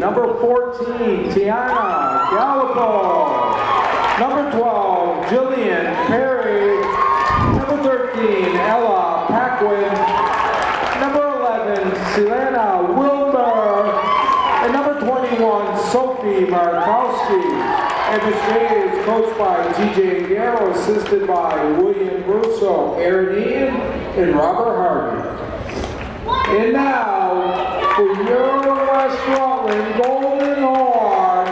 Number 14, Tiana Gallipo. Number 12, Jillian Perry. Number 13, Ella Paquin. Number 11, Selena Wilmer. And number 21, Sophie Markowski. MSJ is coached by TJ Garrow, assisted by William Russo, Aaron Ian, and Robert Harvey. And now, for your West Rutland Golden Horn,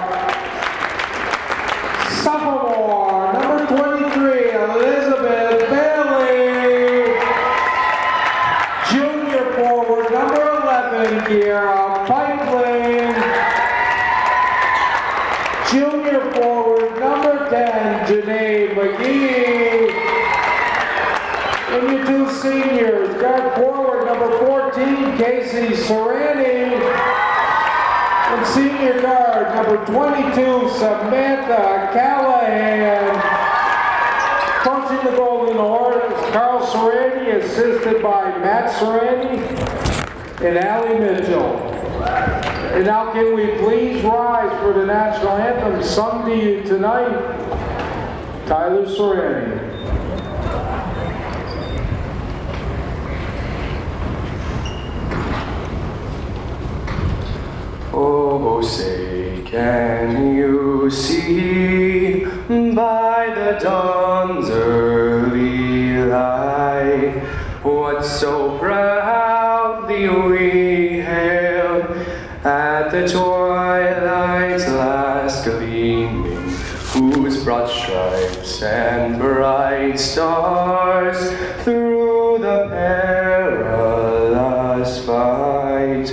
sophomore, number 23, Elizabeth Bailey. Junior forward, number 11, Kiara Pipeline. Junior forward, number 10, Janae McGee. And your two seniors, guard forward, number 14, Casey Serrani. And senior guard, number 22, Samantha Callahan. Coaching the Golden Horn is Carl Serrani, assisted by Matt Serrani and Allie Mitchell. And now can we please rise for the national anthem sung to you tonight, Tyler Serrani. Oh, say, can you see by the dawn's early light what so proudly we hailed at the twilight's last gleaming, whose broad stripes and bright stars through the perilous fight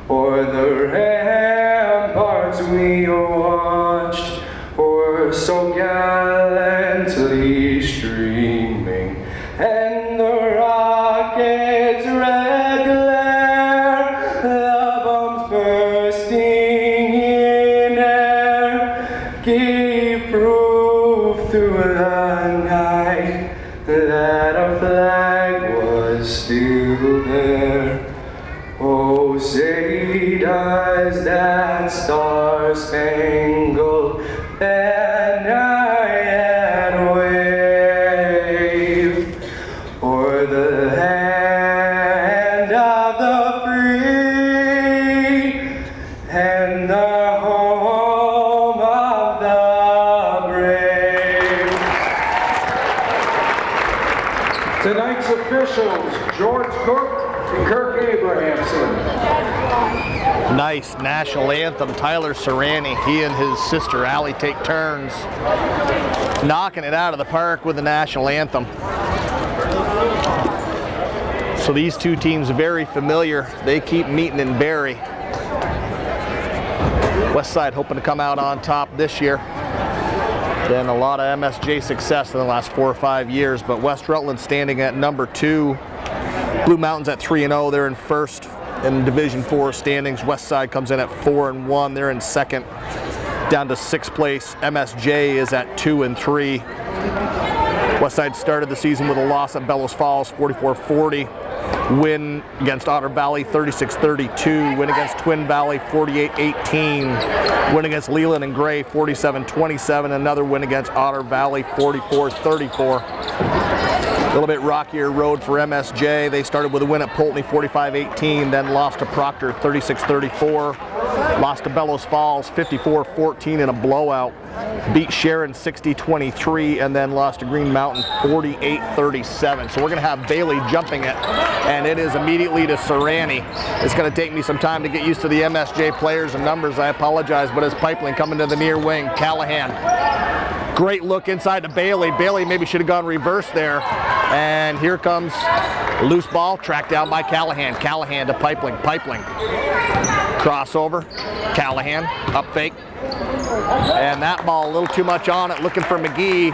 o'er the ramparts we watched were so gallantly streaming, and the rocket's red glare, the bombs bursting in air, gave proof through the night that our flag was still there. Oh, say does that star-spangled banner yet wave o'er the land of the free and the home of the brave. Tonight's officials, George Cook and Kirk Abrahamson. Nice national anthem, Tyler Serrani. He and his sister Allie take turns knocking it out of the park with the national anthem. So these two teams very familiar. They keep meeting in Barrie. Westside hoping to come out on top this year. Been a lot of MSJ success in the last 4 or 5 years, but West Rutland standing at number 2. Blue Mountains at 3-0. They're in first in Division 4 standings. Westside comes in at 4-1. They're in second, down to 6th place. MSJ is at 2-3. Westside started the season with a loss at Bellows Falls, 44-40. Win against Otter Valley, 36-32. Win against Twin Valley, 48-18. Win against Leland and Gray, 47-27. Another win against Otter Valley, 44-34. A little bit rockier road for MSJ. They started with a win at Poultney, 45-18, then lost to Proctor, 36-34. Lost to Bellows Falls, 54-14 in a blowout. Beat Sharon, 60-23, and then lost to Green Mountain, 48-37. So we're going to have Bailey jumping it, and it is immediately to Serrani. It's going to take me some time to get used to the MSJ players and numbers. I apologize, but as Pipeline coming to the near wing, Callahan. Great look inside to Bailey. Bailey maybe should have gone reverse there. And here comes loose ball, tracked down by Callahan. Callahan to Pipeline. Pipeline. Crossover. Callahan, up fake. And that ball a little too much on it, looking for McGee.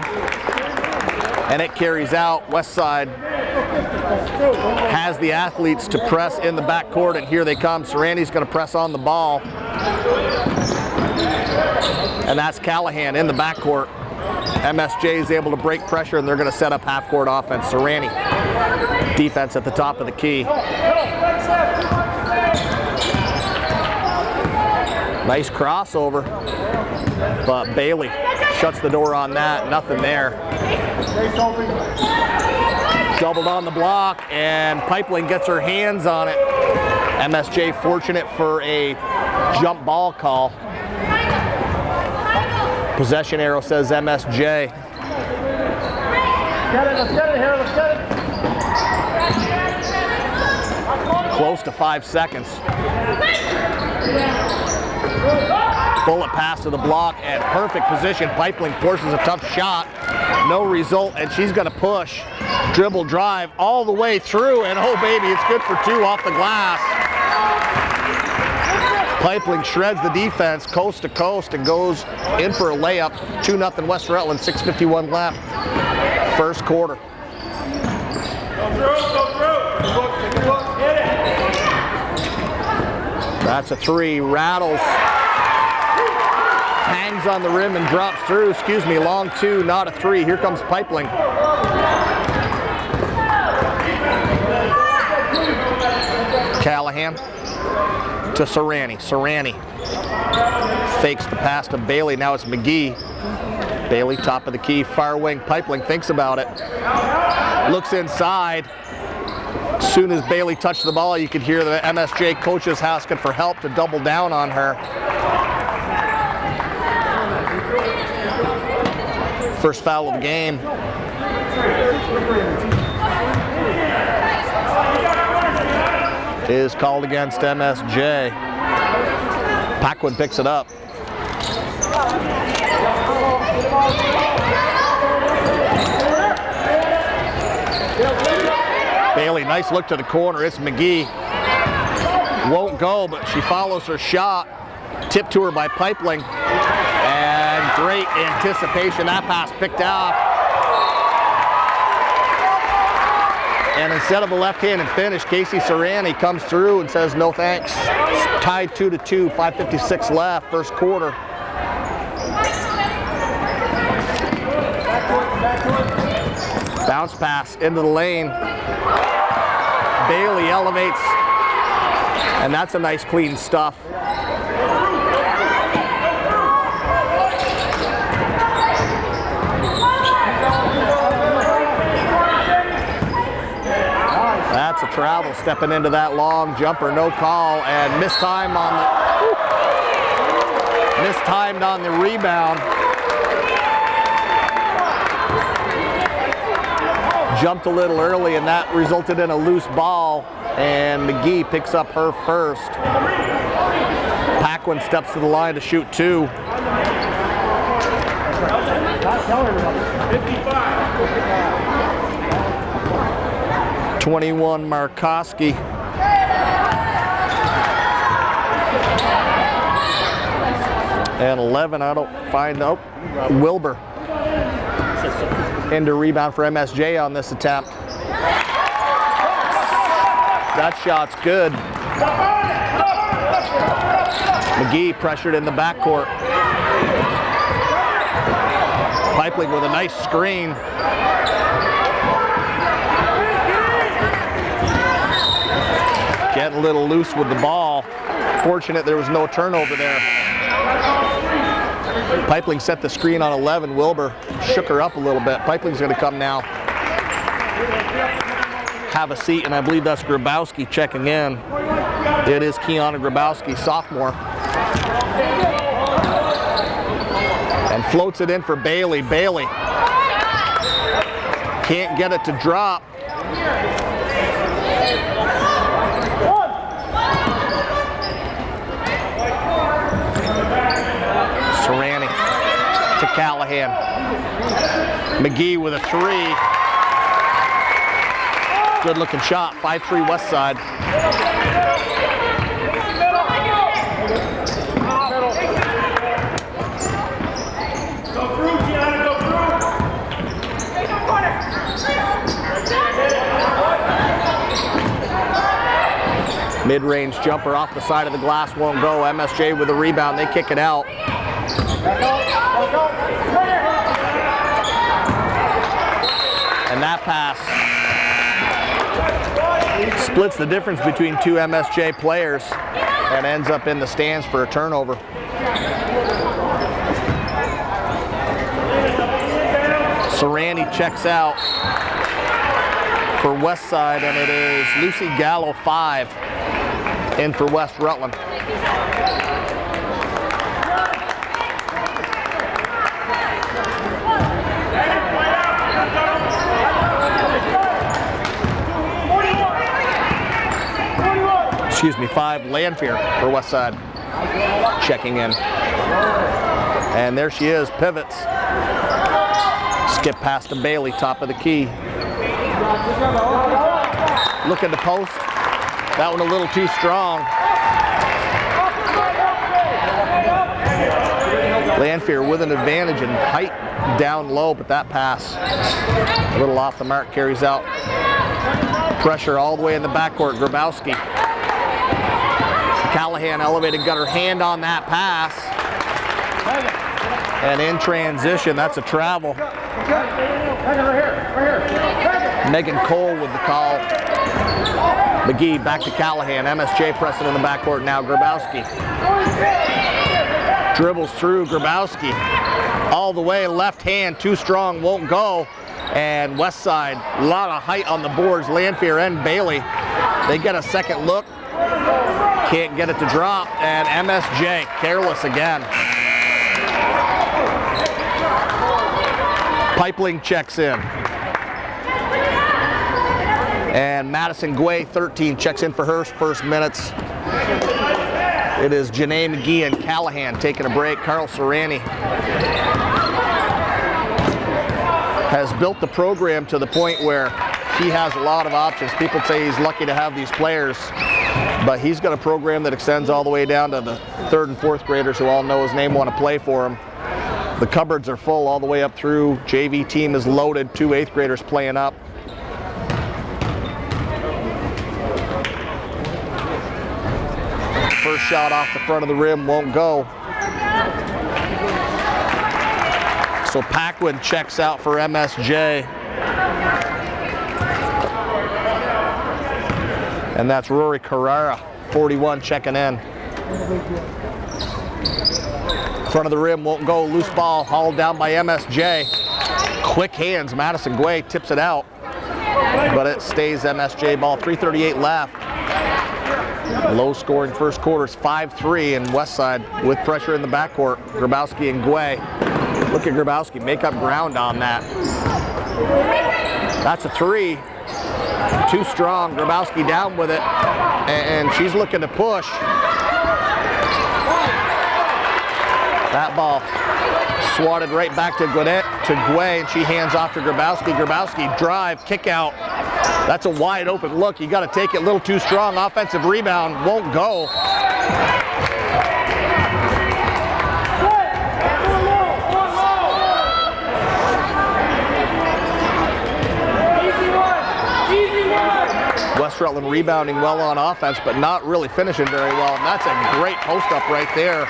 And it carries out. Westside has the athletes to press in the backcourt, and here they come. Serrani's going to press on the ball. And that's Callahan in the backcourt. MSJ is able to break pressure, and they're going to set up half-court offense. Serrani, defense at the top of the key. Nice crossover, but Bailey shuts the door on that. Nothing there. Doubled on the block, and Pipeline gets her hands on it. MSJ fortunate for a jump ball call. Possession arrow says MSJ. Let's get it here, let's get it. Close to 5 seconds. Bullet pass to the block and perfect position. Pipeline forces a tough shot. No result, and she's going to push. Dribble drive all the way through, and oh baby, it's good for 2 off the glass. Pipeline shreds the defense coast to coast and goes in for a layup. 2-0 West Rutland, 6:51 left. First quarter. That's a 3. Rattles. Hangs on the rim and drops through. Excuse me, long 2, not a 3. Here comes Pipeline. Callahan to Serrani. Serrani fakes the pass to Bailey. Now it's McGee. Bailey, top of the key, far wing. Pipeline thinks about it. Looks inside. As soon as Bailey touched the ball, you could hear the MSJ coaches asking for help to double down on her. First foul of the game. Is called against MSJ. Paquin picks it up. Bailey, nice look to the corner. It's McGee. Won't go, but she follows her shot. Tipped to her by Pipeline. And great anticipation. That pass picked off. And instead of a left-handed finish, Casey Serrani comes through and says no thanks. It's tied 2-2, 5:56 left, first quarter. Bounce pass into the lane. Bailey elevates, and that's a nice clean stuff. That's a travel, stepping into that long jumper, no call, and mistimed on the rebound. Jumped a little early, and that resulted in a loose ball, and McGee picks up her first. Paquin steps to the line to shoot 2. 21 Markowski. And 11, I don't find, oh, Wilbur. Into rebound for MSJ on this attempt. That shot's good. McGee pressured in the backcourt. Pipeline with a nice screen. Getting a little loose with the ball. Fortunate there was no turnover there. Pipeline set the screen on 11. Wilbur shook her up a little bit. Pipeline's going to come now. Have a seat, and I believe that's Grabowski checking in. It is Kiana Grabowski, sophomore. And floats it in for Bailey. Bailey can't get it to drop. Serrani to Callahan. McGee with a 3. Good looking shot, 5-3 West Side. Go through, Gianna, go through. Mid-range jumper off the side of the glass won't go. MSJ with a rebound, they kick it out. And that pass splits the difference between 2 MSJ players. and ends up in the stands for a turnover. Serrani checks out for West Side, and it is Lucy Gallo 5 in for West Rutland. Excuse me, 5 Lanphier for West Side checking in. And there she is, pivots. Skip past to Bailey, top of the key. Looking to post. That one a little too strong. Lanphier with an advantage in height down low, but that pass a little off the mark, carries out. Pressure all the way in the backcourt, Grabowski. Callahan elevated, got her hand on that pass. And in transition, that's a travel. Megan Cole with the call. McGee back to Callahan. MSJ pressing in the backcourt now. Grabowski dribbles through. Grabowski all the way, left hand, too strong, won't go. And West Side, a lot of height on the boards. Lanphier and Bailey, they get a second look. Can't get it to drop. And MSJ careless again. Pipeling checks in. And Madison Guay, 13, checks in for her first minutes. It is Janae McGee and Callahan taking a break. Carl Serrani has built the program to the point where he has a lot of options. People say he's lucky to have these players, but he's got a program that extends all the way down to the 3rd and 4th graders who all know his name, want to play for him. The cupboards are full all the way up through. JV team is loaded, 2 8th graders playing up. First shot off the front of the rim won't go. So Paquin checks out for MSJ. And that's Rory Carrera, 41, checking in. Front of the rim won't go. Loose ball hauled down by MSJ. Quick hands. Madison Guay tips it out, but it stays MSJ ball. 3:38 left. Low scoring first quarter is 5-3, and West Side with pressure in the backcourt. Grabowski and Guay. Look at Grabowski, make up ground on that. That's a 3. Too strong. Grabowski down with it, and she's looking to push. That ball swatted right back to Guay, and she hands off to Grabowski. Grabowski drive, kick out. That's a wide open look. You got to take it, a little too strong. Offensive rebound won't go. West Rutland rebounding well on offense, but not really finishing very well. And that's a great post up right there.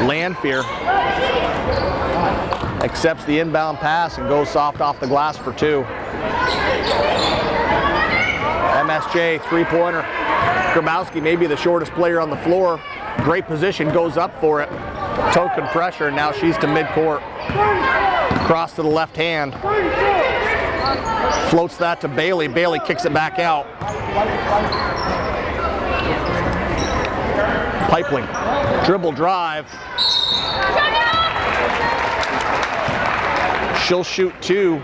Lanphier accepts the inbound pass and goes soft off the glass for 2. MSJ 3-pointer. Grabowski, maybe the shortest player on the floor. Great position, goes up for it. Token pressure, and now she's to midcourt. Cross to the left hand. Floats that to Bailey. Bailey kicks it back out. Pipeling. Dribble drive. She'll shoot 2.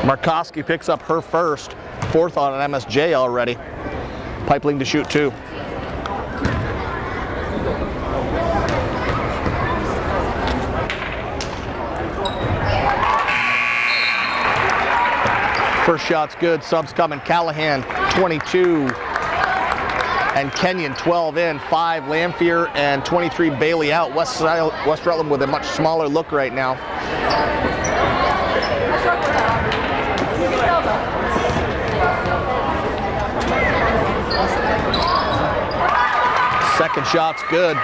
Markowski picks up her first. 4th on an MSJ already. Pipeling to shoot 2. First shot's good. Subs coming. Callahan 22. And Kenyon 12 in, 5 Lanphier and 23 Bailey out. West Rutland with a much smaller look right now. Second shot's good.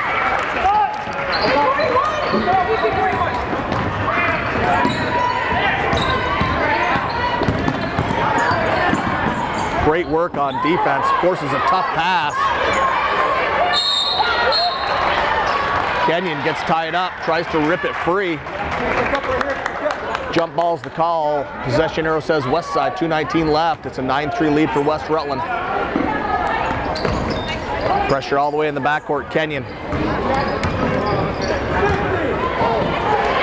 Great work on defense, forces a tough pass. Kenyon gets tied up, tries to rip it free. Jump ball's the call. Possession arrow says West Side, 2:19 left. It's a 9-3 lead for West Rutland. Pressure all the way in the backcourt, Kenyon.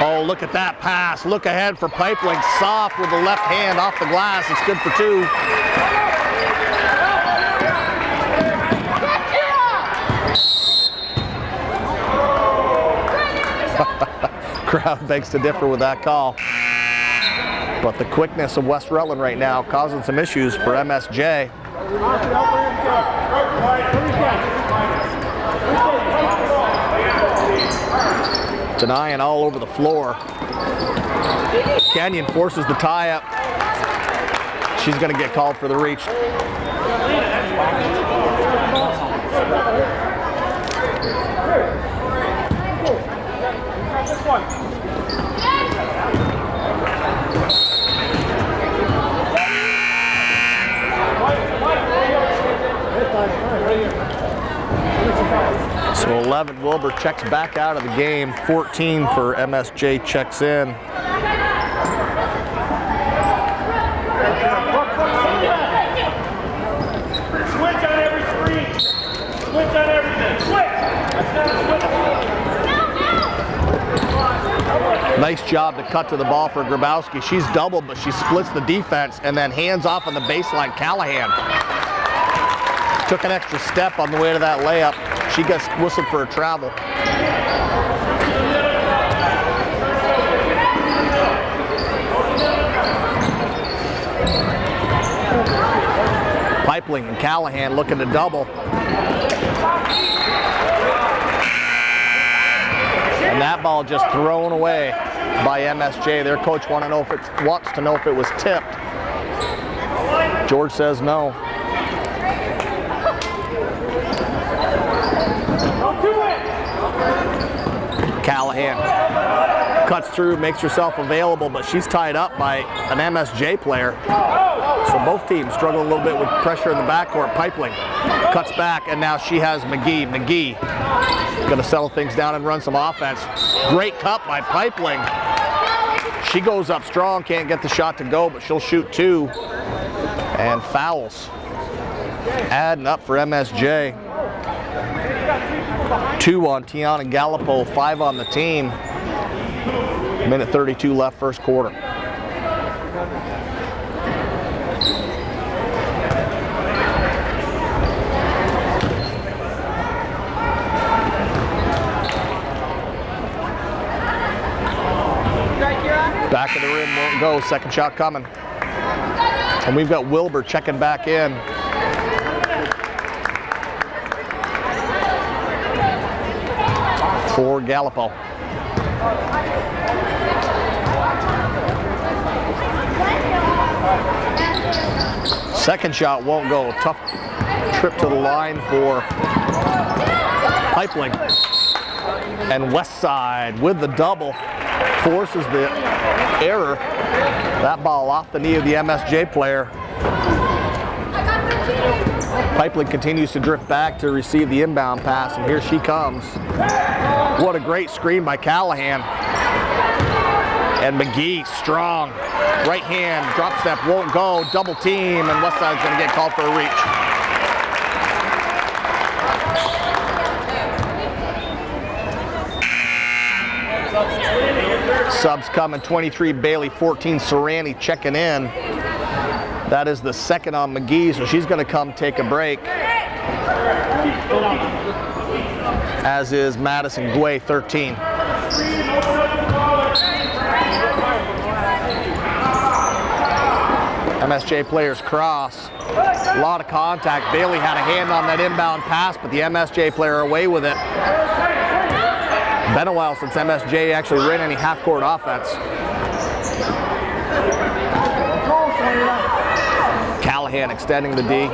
Oh, look at that pass. Look ahead for Pipeline. Soft with the left hand off the glass. It's good for 2. Crowd begs to differ with that call. But the quickness of West Rutland right now causing some issues for MSJ. Denying all over the floor. Kenyon forces the tie up. She's going to get called for the reach. So 11, Wilbur checks back out of the game. 14 for MSJ checks in. Switch on every screen. Switch on everything. Switch. Nice job to cut to the ball for Grabowski. She's doubled, but she splits the defense and then hands off on the baseline. Callahan took an extra step on the way to that layup. She gets whistled for a travel. Pipeline and Callahan looking to double. And that ball just thrown away by MSJ. Their coach wants to know if it was tipped. George says no. Callahan cuts through, makes herself available, but she's tied up by an MSJ player. So both teams struggle a little bit with pressure in the backcourt. Pipeline cuts back, and now she has McGee. McGee going to settle things down and run some offense. Great cut by Pipeline. She goes up strong, can't get the shot to go, but she'll shoot 2. And fouls. Adding up for MSJ. 2 on Tiana Gallipo, 5 on the team. Minute 32 left, first quarter. Back of the rim won't go, second shot coming. And we've got Wilbur checking back in. For Gallipo. Second shot won't go. Tough trip to the line for Pipeline. And West Side with the double forces the error. That ball off the knee of the MSJ player. Pipeline continues to drift back to receive the inbound pass, and here she comes. What a great screen by Callahan. And McGee, strong. Right hand, drop step, won't go. Double team, and Westside's going to get called for a reach. Subs coming, 23 Bailey, 14 Serrani checking in. That is the second on McGee, so she's going to come take a break. As is Madison Guay, 13. MSJ players cross. A lot of contact. Bailey had a hand on that inbound pass, but the MSJ player away with it. Been a while since MSJ actually ran any half-court offense. Callahan extending the D.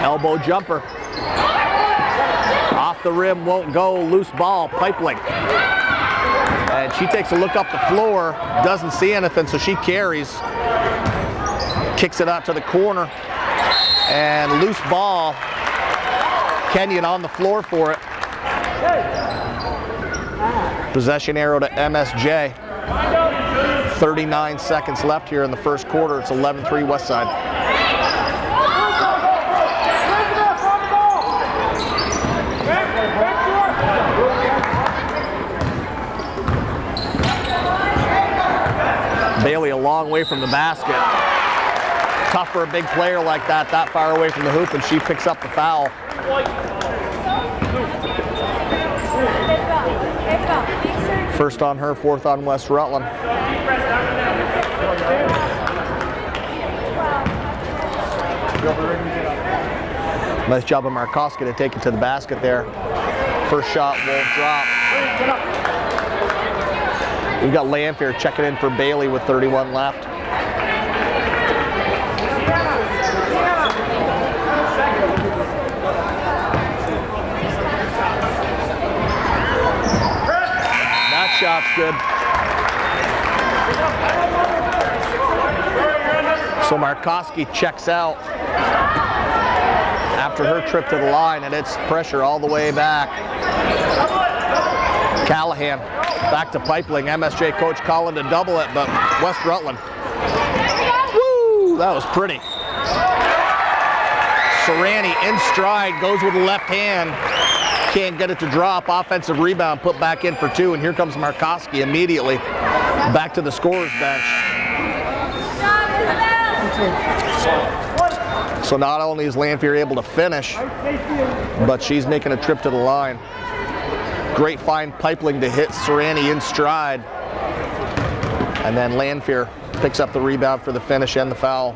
Elbow jumper. Off the rim, won't go. Loose ball. Pipeline. And she takes a look up the floor, doesn't see anything, so she carries, kicks it out to the corner, and loose ball. Kenyon on the floor for it. Possession arrow to MSJ. 39 seconds left here in the first quarter. It's 11-3 Westside. Bailey a long way from the basket. Tough for a big player like that far away from the hoop, and she picks up the foul. First on her, fourth on West Rutland. Nice job of Markowski to take it to the basket there. First shot won't drop. We've got Lanphier checking in for Bailey with 31 left. That shot's good. So Markowski checks out after her trip to the line, and it's pressure all the way back. Callahan back to Pipeling. MSJ coach calling to double it, but West Rutland. Woo! That was pretty. Serrani in stride, goes with the left hand. Can't get it to drop. Offensive rebound, put back in for two, and here comes Markowski immediately back to the scorer's bench. So not only is Lanphier able to finish, but she's making a trip to the line. Great fine Pipeling to hit Serrani in stride. And then Lanphier picks up the rebound for the finish and the foul.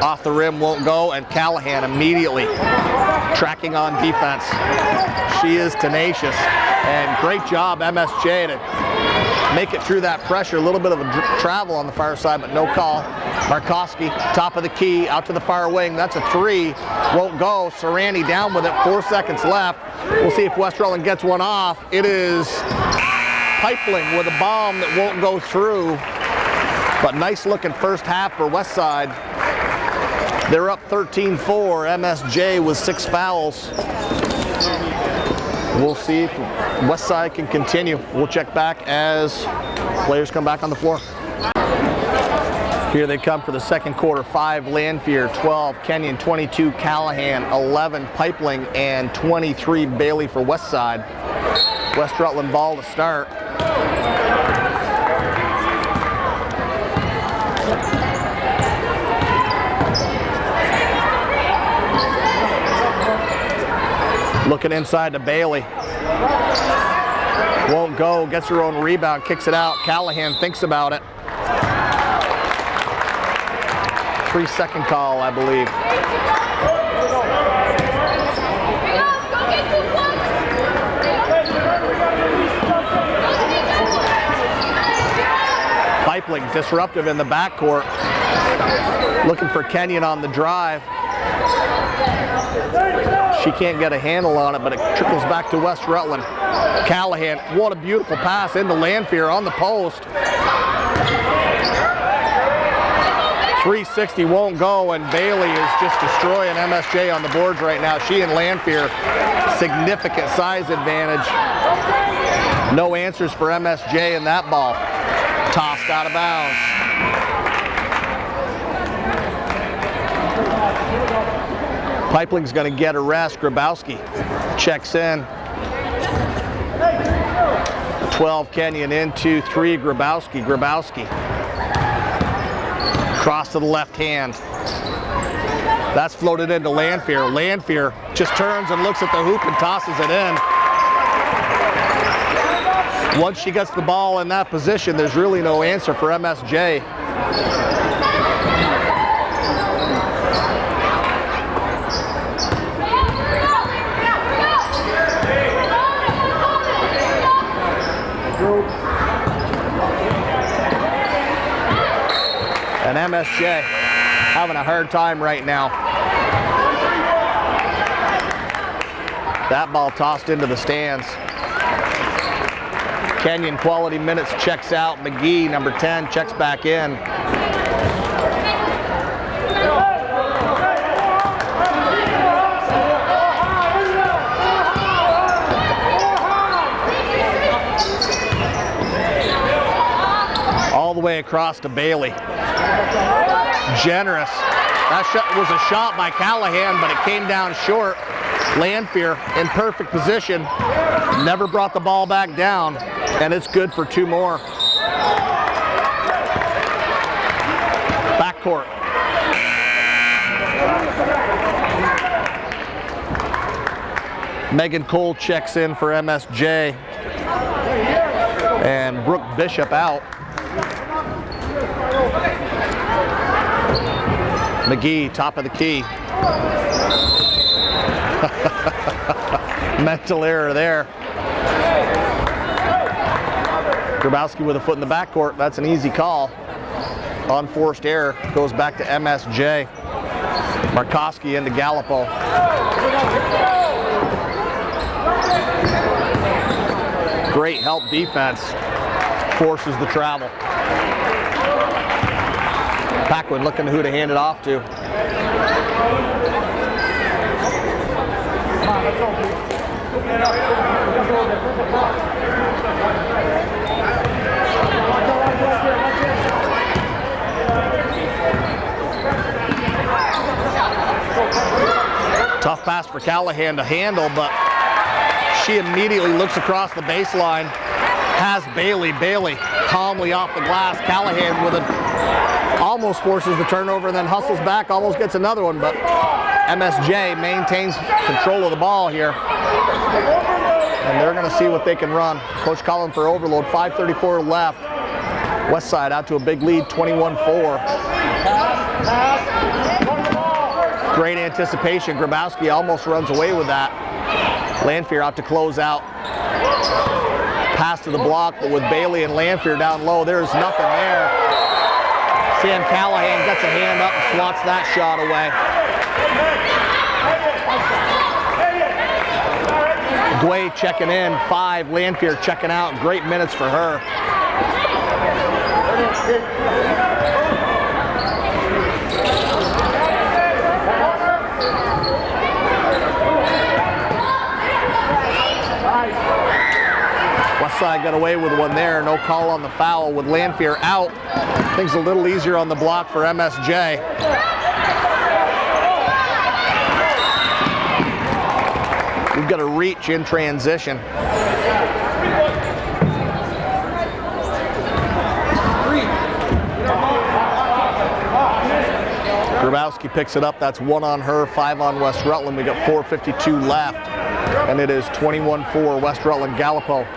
Off the rim, won't go, and Callahan immediately tracking on defense. She is tenacious, and great job MSJ to make it through that pressure. A little bit of a travel on the far side, but no call. Markowski, top of the key, out to the far wing. That's a three, won't go. Serrani down with it, 4 seconds left. We'll see if West Rutland gets one off. It is Pipeling with a bomb that won't go through, but nice looking first half for Westside. They're up 13-4, MSJ with 6 fouls. We'll see if Westside can continue. We'll check back as players come back on the floor. Here they come for the second quarter. 5 Lanphier, 12 Kenyon, 22 Callahan, 11 Pipeling, and 23 Bailey for Westside. West Rutland ball to start. Looking inside to Bailey. Won't go, gets her own rebound, kicks it out. Callahan thinks about it. 3-second call, I believe. Pipeling disruptive in the backcourt. Looking for Kenyon on the drive. She can't get a handle on it, but it trickles back to West Rutland. Callahan, what a beautiful pass into Lanphier on the post. 360 won't go, and Bailey is just destroying MSJ on the boards right now. She and Lanphier, significant size advantage. No answers for MSJ in that ball. Tossed out of bounds. Pipeling's going to get a rest. Grabowski checks in. 12 Kenyon into 3 Grabowski. Grabowski. Cross to the left hand. That's floated into Lanphier. Lanphier just turns and looks at the hoop and tosses it in. Once she gets the ball in that position, there's really no answer for MSJ. And MSJ having a hard time right now. That ball tossed into the stands. Kenyon, quality minutes, checks out. McGee, number 10, checks back in. All the way across to Bailey. Generous. That shot was a shot by Callahan, but it came down short. Lanphier in perfect position. Never brought the ball back down, and it's good for 2 more. Backcourt. Megan Cole checks in for MSJ. And Brooke Bishop out. McGee, top of the key. Mental error there. Grabowski with a foot in the backcourt. That's an easy call. Unforced error. Goes back to MSJ. Markowski into Gallipo. Great help defense. Forces the travel. Paquin looking who to hand it off to. Tough pass for Callahan to handle, but she immediately looks across the baseline, has Bailey. Bailey calmly off the glass. Callahan with it, almost forces the turnover and then hustles back, almost gets another one, but MSJ maintains control of the ball here. And they're going to see what they can run. Coach calling for overload, 5:34 left. Westside out to a big lead, 21-4. Great anticipation. Grabowski almost runs away with that. Lanphier out to close out. Pass to the block, but with Bailey and Lanphier down low, there's nothing there. Sam Callahan gets a hand up and swats that shot away. Gway checking in, 5. Lanphier checking out. Great minutes for her. Westside got away with one there. No call on the foul with Lanphier out. Things a little easier on the block for MSJ. We've got a reach in transition. Grabowski picks it up. That's 1 on her, 5 on West Rutland. We got 4:52 left, and it is 21-4 West Rutland Gallipo.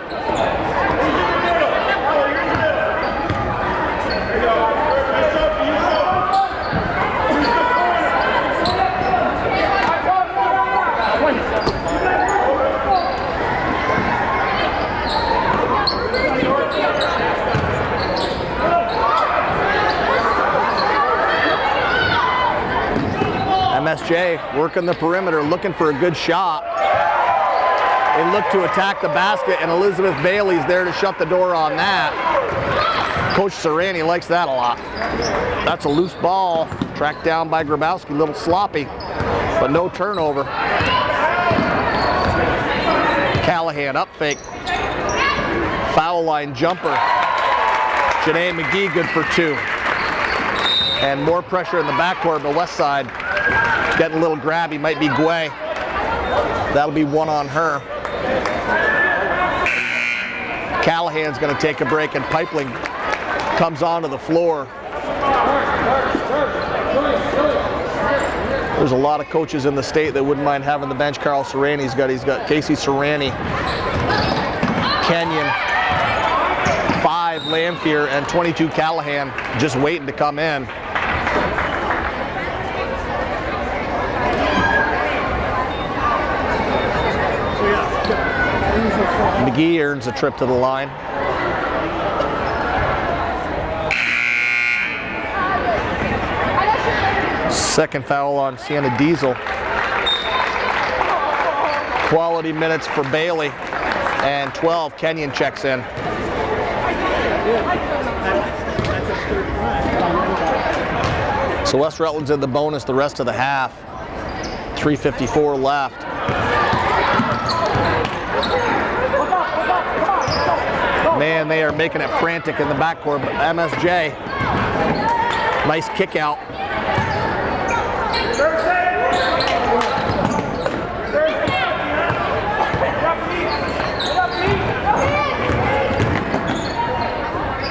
MSJ working the perimeter, looking for a good shot. They look to attack the basket, and Elizabeth Bailey's there to shut the door on that. Coach Serrani likes that a lot. That's a loose ball, tracked down by Grabowski, a little sloppy, but no turnover. Callahan up fake. Foul line jumper. Janae McGee good for 2. And more pressure in the backcourt, but Westside getting a little grabby, might be Gway. That'll be 1 on her. Callahan's going to take a break, and Pipeling comes onto the floor. There's a lot of coaches in the state that wouldn't mind having the bench Carl Serrani's got. He's got Casey Serrani, Kenyon, 5 Lanphier, and 22 Callahan just waiting to come in. McGee earns a trip to the line. Second foul on Sienna Diesel. Quality minutes for Bailey. And 12, Kenyon checks in. So West Rutland's in the bonus the rest of the half. 3:54 left. Man, they are making it frantic in the backcourt, but MSJ, nice kick out.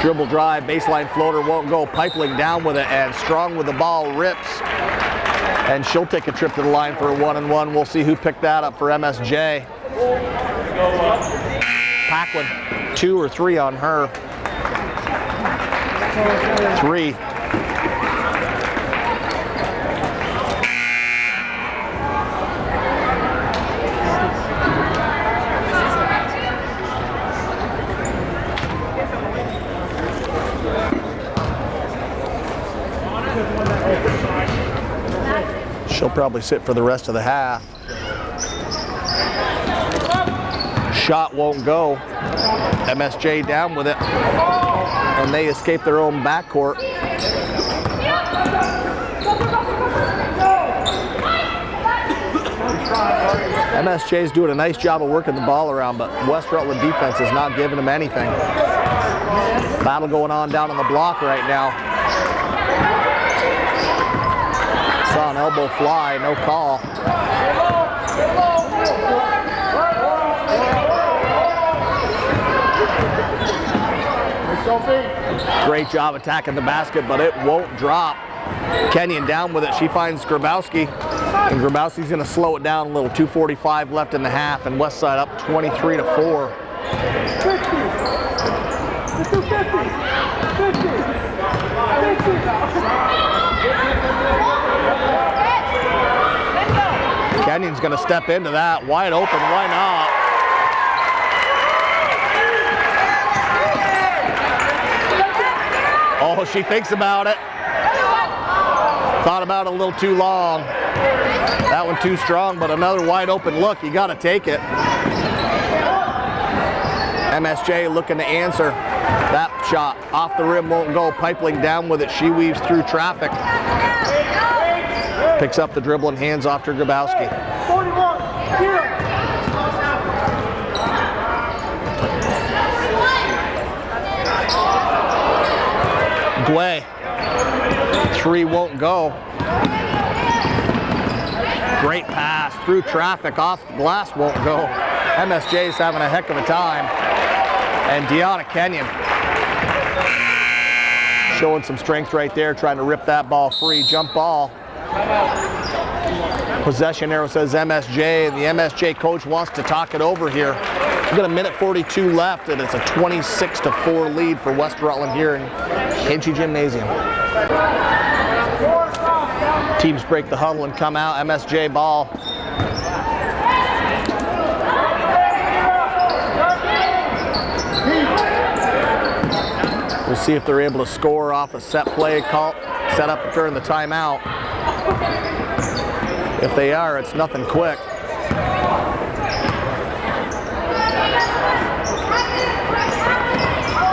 Dribble drive, baseline floater won't go. Pipeline down with it, and Strong with the ball rips. And she'll take a trip to the line for a 1-and-1. We'll see who picked that up for MSJ. Paquin, 2 or 3 on her. 3. She'll probably sit for the rest of the half. Shot won't go. MSJ down with it. And they escape their own backcourt. MSJ's doing a nice job of working the ball around, but West Rutland defense is not giving them anything. Battle going on down on the block right now. Saw an elbow fly, no call. Great job attacking the basket, but it won't drop. Kenyon down with it. She finds Grabowski, and Grabowski's going to slow it down a little. 2:45 left in the half, and Westside up 23-4. Kenyon's going to step into that. Wide open, why not? Oh, she thinks about it. Thought about it a little too long. That one too strong, but another wide open look. You got to take it. MSJ looking to answer. That shot off the rim won't go. Pipeline down with it. She weaves through traffic. Picks up the dribble and hands off to Grabowski. Gway. 3 won't go. Great pass through traffic, off the glass won't go. MSJ's having a heck of a time. And Deanna Kenyon showing some strength right there, trying to rip that ball free. Jump ball. Possession arrow says MSJ, and the MSJ coach wants to talk it over here. We've got 1:42 left, and it's a 26-4 lead for West Rutland here in Hinchy Gymnasium. Teams break the huddle and come out. MSJ ball. We'll see if they're able to score off a set play call, set up during the timeout. If they are, it's nothing quick.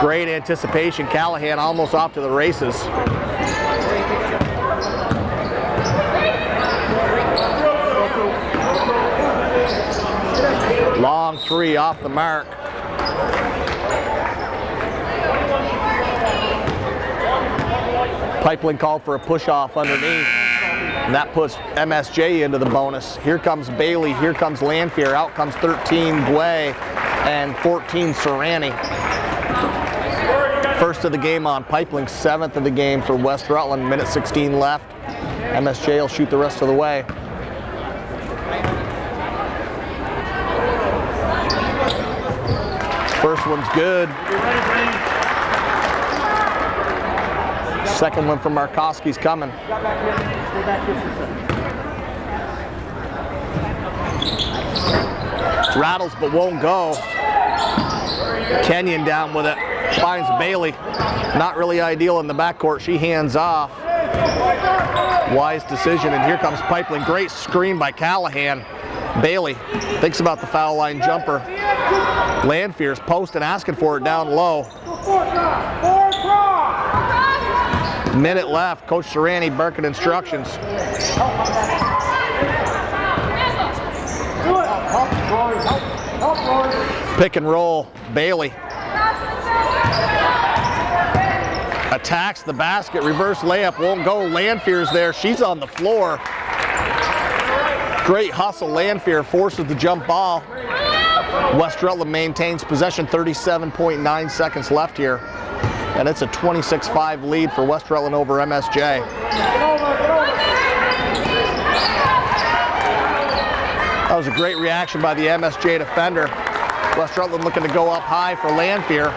Great anticipation. Callahan almost off to the races. Long 3 off the mark. Pipeline called for a push-off underneath, and that puts MSJ into the bonus. Here comes Bailey, here comes Lanfear, out comes 13 Gway, and 14 Serrani. First of the game on Pipeline, 7th of the game for West Rutland, 1:16 left. MSJ will shoot the rest of the way. First one's good. Second one from Markowski's coming. Rattles but won't go. Kenyon down with it. Finds Bailey. Not really ideal in the backcourt. She hands off. Wise decision, and here comes Pipeline. Great screen by Callahan. Bailey thinks about the foul line jumper. Landfear's posting, asking for it down low. Minute left. Coach Serrani barking instructions. Pick and roll. Bailey attacks the basket. Reverse layup won't go. Landfear's there. She's on the floor. Great hustle. Landfear forces the jump ball. West Rutland maintains possession. 37.9 seconds left here. And it's a 26-5 lead for West Rutland over MSJ. That was a great reaction by the MSJ defender. West Rutland looking to go up high for Landfear.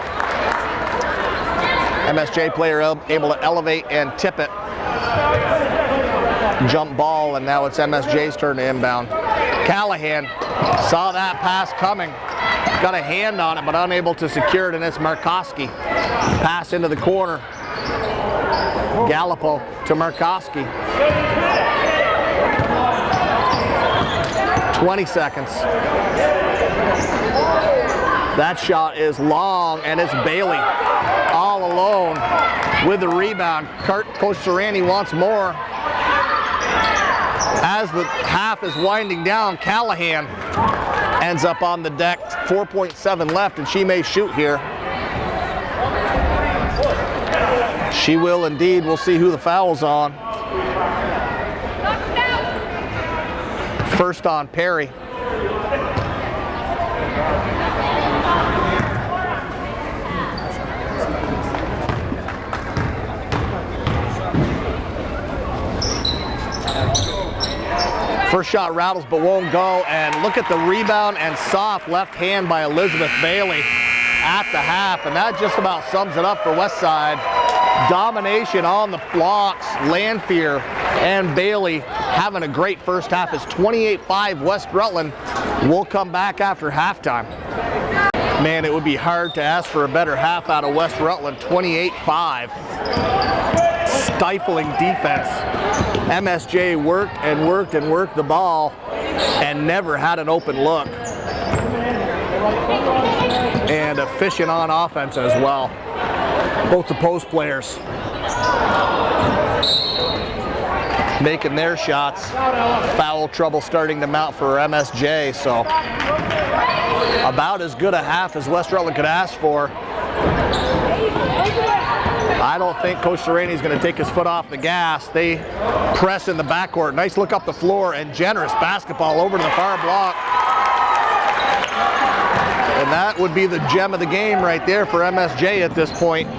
MSJ player able to elevate and tip it. Jump ball, and now it's MSJ's turn to inbound. Callahan saw that pass coming. Got a hand on it, but unable to secure it, and it's Markowski. Pass into the corner. Gallipo to Markowski. 20 seconds. That shot is long, and it's Bailey all alone with the rebound. Coach Serrani wants more. As the half is winding down, Callahan ends up on the deck. 4.7 left, and she may shoot here. She will indeed. We'll see who the foul's on. First on Perry. First shot rattles but won't go, and look at the rebound and soft left hand by Elizabeth Bailey at the half, and that just about sums it up for Westside. Domination on the blocks. Landfear and Bailey having a great first half. It's 28-5 West Rutland. We'll come back after halftime. Man, it would be hard to ask for a better half out of West Rutland. 28-5. Stifling defense. MSJ worked and worked and worked the ball and never had an open look. And efficient on offense as well. Both the post players making their shots. Foul trouble starting to mount for MSJ, so about as good a half as West Rutland could ask for. I don't think Coach Serrani is going to take his foot off the gas. They press in the backcourt. Nice look up the floor and generous basketball over to the far block. And that would be the gem of the game right there for MSJ at this point.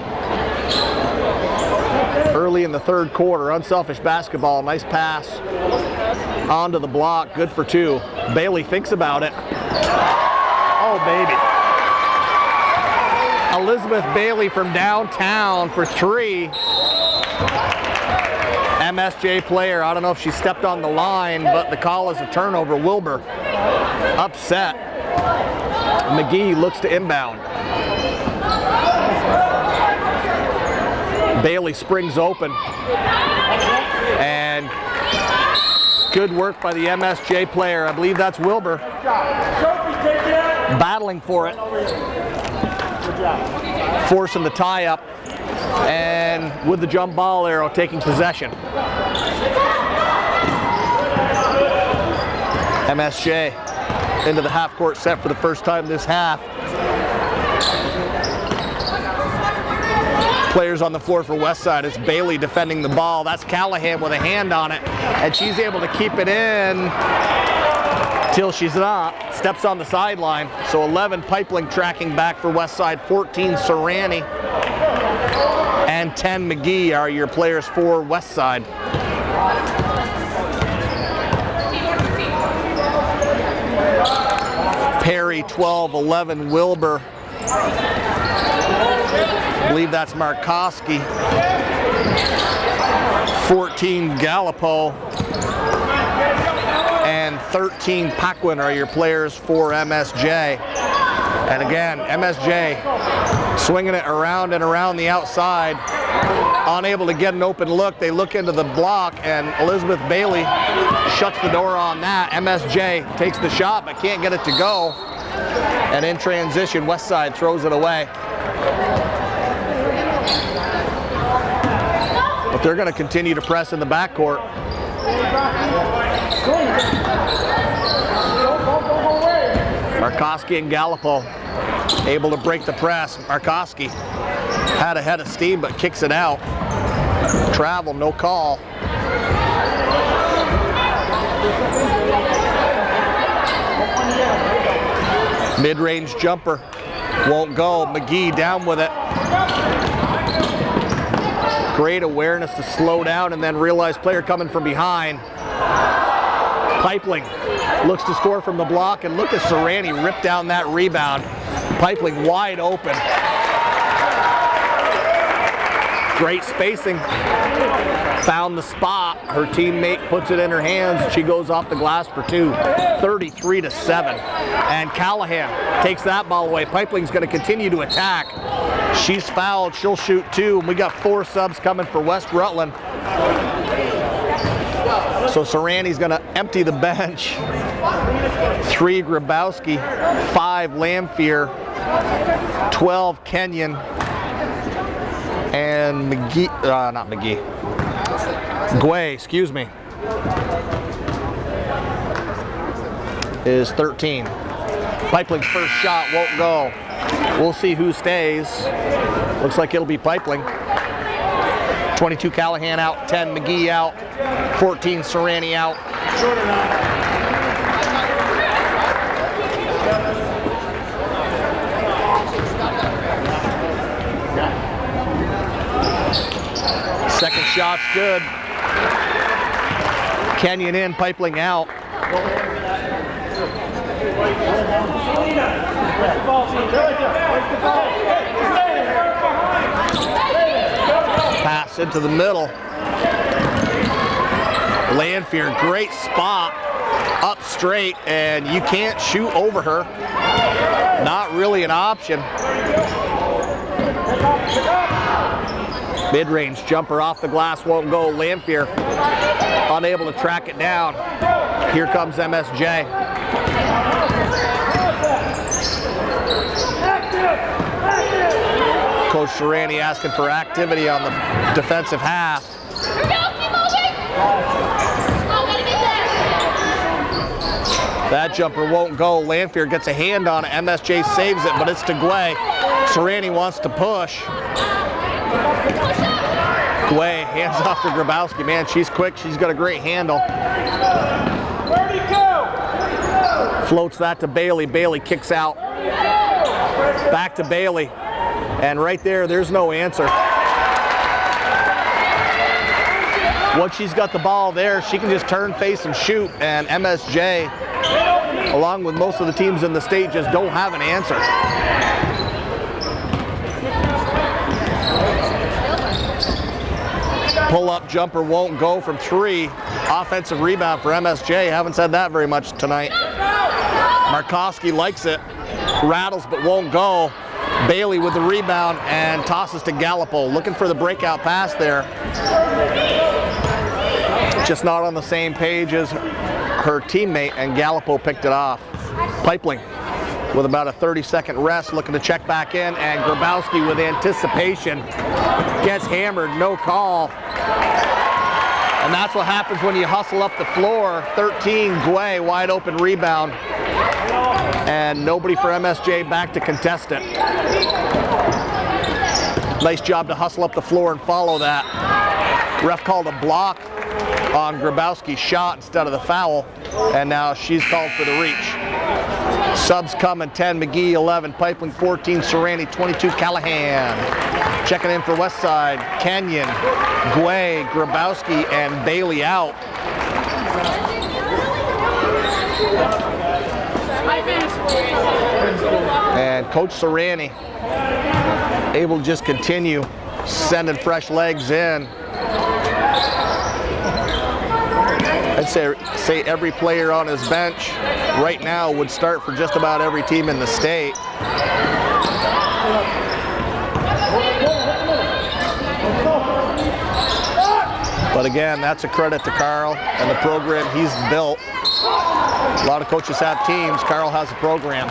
Early in the third quarter, unselfish basketball, nice pass onto the block, good for two. Bailey thinks about it. Oh, baby. Elizabeth Bailey from downtown for three. MSJ player, I don't know if she stepped on the line, but the call is a turnover. Wilbur upset. McGee looks to inbound. Bailey springs open. And good work by the MSJ player. I believe that's Wilbur. Battling for it. Forcing the tie up. And with the jump ball arrow taking possession. MSJ into the half court set for the first time this half. Players on the floor for Westside. It's Bailey defending the ball. That's Callahan with a hand on it. And she's able to keep it in till she's not. Steps on the sideline. So 11 Pipeling tracking back for Westside. 14 Serrani. And 10 McGee are your players for Westside. Perry 12, 11 Wilbur. I believe that's Markowski. 14 Gallipo. And 13 Paquin are your players for MSJ. And again, MSJ swinging it around and around the outside, unable to get an open look. They look into the block, and Elizabeth Bailey shuts the door on that. MSJ takes the shot, but can't get it to go. And in transition, Westside throws it away. But they're going to continue to press in the backcourt. Markowski and Gallipo able to break the press. Markowski had a head of steam, but kicks it out. Travel, no call. Mid-range jumper won't go. McGee down with it. Great awareness to slow down and then realize player coming from behind. Pipeling looks to score from the block, and look at Serrani rip down that rebound. Pipeling wide open. Great spacing. Found the spot. Her teammate puts it in her hands. She goes off the glass for two. 33-7. And Callahan takes that ball away. Pipeling's going to continue to attack. She's fouled. She'll shoot two. And we got 4 subs coming for West Rutland. So Serrani's going to empty the bench. 3 Grabowski, 5 Lamphere, 12 Kenyon, and Guay, excuse me, is 13. Pipling's first shot won't go. We'll see who stays. Looks like it'll be Pipeling. 22 Callahan out, 10 McGee out, 14 Serrani out. Second shot's good. Kenyon in, Pipeling out. Pass into the middle. Lamphere, great spot, up straight, and you can't shoot over her. Not really an option. Mid-range jumper off the glass won't go. Lamphere unable to track it down. Here comes MSJ. Coach Serrani asking for activity on the defensive half. That jumper won't go. Lamphere gets a hand on it. MSJ saves it, but it's to Guay. Serrani wants to push. Guay hands off to Grabowski. Man, she's quick. She's got a great handle. Floats that to Bailey. Bailey kicks out. Back to Bailey. And right there's no answer. Once she's got the ball there, she can just turn, face, and shoot. And MSJ, along with most of the teams in the state, just don't have an answer. Pull-up jumper won't go from 3. Offensive rebound for MSJ. Haven't said that very much tonight. Markowski likes it. Rattles but won't go. Bailey with the rebound and tosses to Gallipo. Looking for the breakout pass there. Just not on the same page as her teammate, and Gallipo picked it off. Pipeling with about a 30-second rest, looking to check back in, and Grabowski with anticipation gets hammered, no call. And that's what happens when you hustle up the floor. 13, Guay, wide open rebound. And nobody for MSJ back to contest it. Nice job to hustle up the floor and follow that. Ref called a block on Grabowski's shot instead of the foul, and now she's called for the reach. Subs coming, 10 McGee, 11 Pipeling, 14 Serrani, 22 Callahan. Checking in for Westside, Kenyon, Guay, Grabowski, and Bailey out. And Coach Serrani able to just continue sending fresh legs in. I'd say every player on his bench right now would start for just about every team in the state. But again, that's a credit to Carl and the program he's built. A lot of coaches have teams. Carl has a program.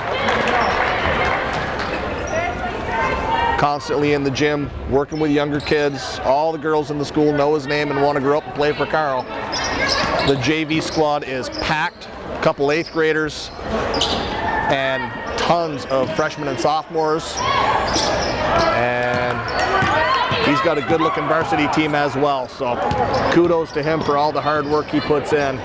Constantly in the gym, working with younger kids. All the girls in the school know his name and want to grow up and play for Carl. The JV squad is packed. A couple 8th graders and tons of freshmen and sophomores. And he's got a good looking varsity team as well. So kudos to him for all the hard work he puts in.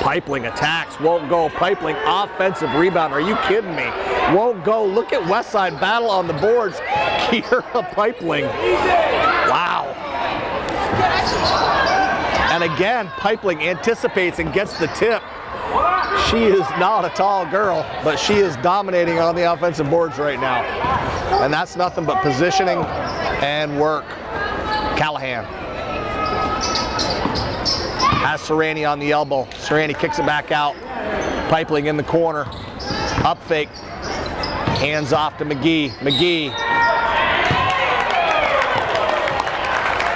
Pipling attacks, won't go. Pipling offensive rebound. Are you kidding me? Won't go. Look at Westside battle on the boards. Kiera Pipling. Wow. And again, Pipling anticipates and gets the tip. She is not a tall girl, but she is dominating on the offensive boards right now. And that's nothing but positioning and work. Callahan has Serrani on the elbow. Serrani kicks it back out. Pipling in the corner. Up fake. Hands off to McGee. McGee